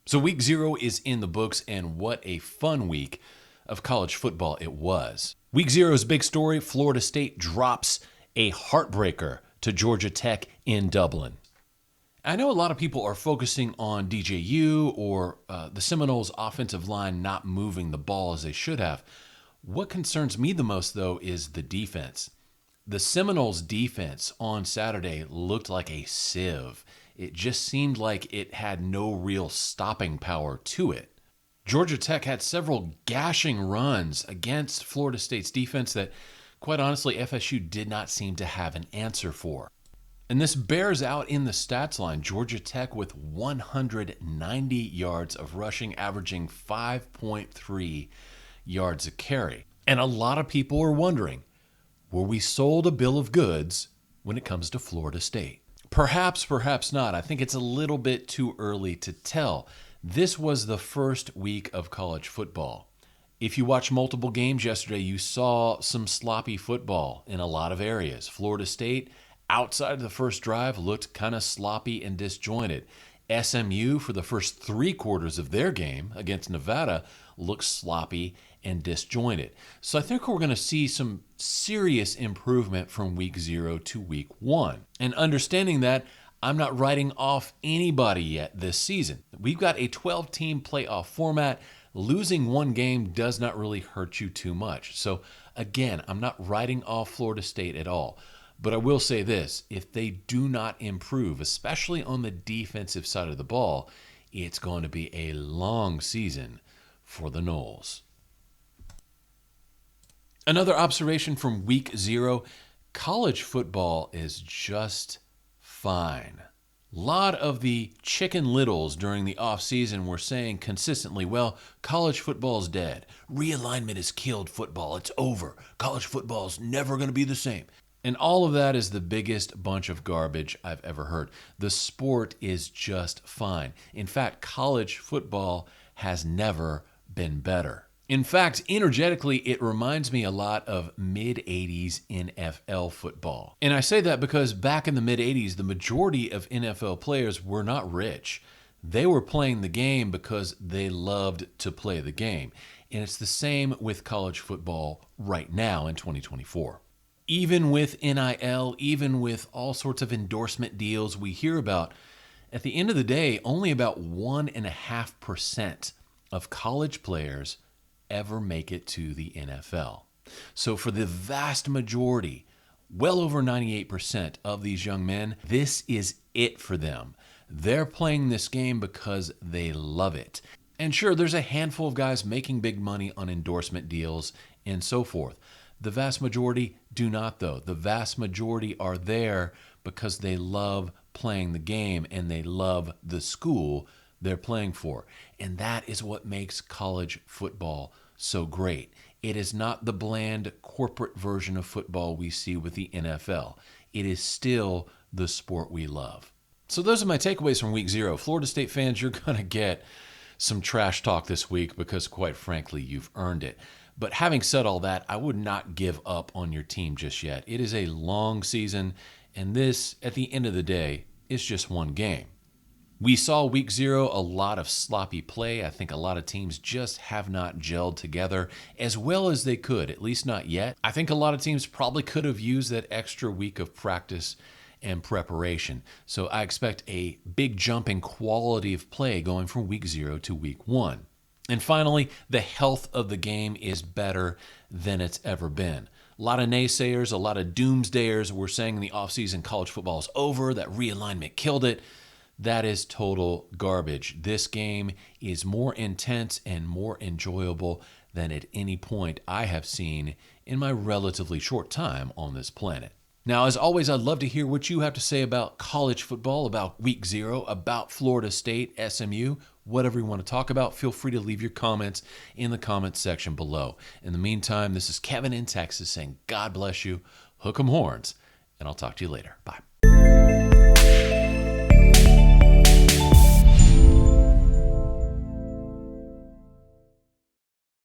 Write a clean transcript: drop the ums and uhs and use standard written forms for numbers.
So week 0 is in the books, and what a fun week of college football it was. Week 0's big story, Florida State drops a heartbreaker to Georgia Tech in Dublin. I know a lot of people are focusing on DJU or the Seminoles' offensive line not moving the ball as they should have. What concerns me the most, though, is the defense. The Seminoles' defense on Saturday looked like a sieve. It just seemed like it had no real stopping power to it. Georgia Tech had several gashing runs against Florida State's defense that, quite honestly, FSU did not seem to have an answer for. And this bears out in the stats line. Georgia Tech with 190 yards of rushing, averaging 5.3 yards a carry. And a lot of people are wondering, were we sold a bill of goods when it comes to Florida State? Perhaps, perhaps not. I think it's a little bit too early to tell. This was the first week of college football. If you watched multiple games yesterday, you saw some sloppy football in a lot of areas. Florida State, outside of the first drive, looked kind of sloppy and disjointed. SMU, for the first 3 quarters of their game against Nevada, looked sloppy and disjointed. So I think we're going to see some serious improvement from week 0 to week 1. And understanding that, I'm not writing off anybody yet this season. We've got a 12-team playoff format. Losing one game does not really hurt you too much. So again, I'm not writing off Florida State at all. But I will say this, if they do not improve, especially on the defensive side of the ball, it's going to be a long season for the Noles. Another observation from week 0, college football is just fine. A lot of the chicken littles during the offseason were saying consistently, well, college football's dead. Realignment has killed football. It's over. College football's never going to be the same. And all of that is the biggest bunch of garbage I've ever heard. The sport is just fine. In fact, college football has never been better. In fact, energetically, it reminds me a lot of mid-'80s NFL football. And I say that because back in the mid-'80s, the majority of NFL players were not rich. They were playing the game because they loved to play the game. And it's the same with college football right now in 2024. Even with NIL, even with all sorts of endorsement deals we hear about, at the end of the day, only about 1.5% of college players ever make it to the NFL. So for the vast majority, well over 98% of these young men, this is it for them. They're playing this game because they love it. And sure, there's a handful of guys making big money on endorsement deals and so forth. The vast majority do not, though. The vast majority are there because they love playing the game and they love the school they're playing for. And that is what makes college football so great. It is not the bland corporate version of football we see with the NFL. It is still the sport we love. So those are my takeaways from week 0. Florida State fans, you're going to get some trash talk this week because, quite frankly, you've earned it. But having said all that, I would not give up on your team just yet. It is a long season, and this, at the end of the day, is just one game. We saw week 0 a lot of sloppy play. I think a lot of teams just have not gelled together as well as they could, at least not yet. I think a lot of teams probably could have used that extra week of practice and preparation. So I expect a big jump in quality of play going from week 0 to week 1. And finally, the health of the game is better than it's ever been. A lot of naysayers, a lot of doomsdayers were saying in the offseason college football is over, that realignment killed it. That is total garbage. This game is more intense and more enjoyable than at any point I have seen in my relatively short time on this planet. Now, as always, I'd love to hear what you have to say about college football, about week 0, about Florida State, SMU, whatever you want to talk about. Feel free to leave your comments in the comments section below. In the meantime, this is Kevin in Texas saying God bless you, hook 'em horns, and I'll talk to you later. Bye.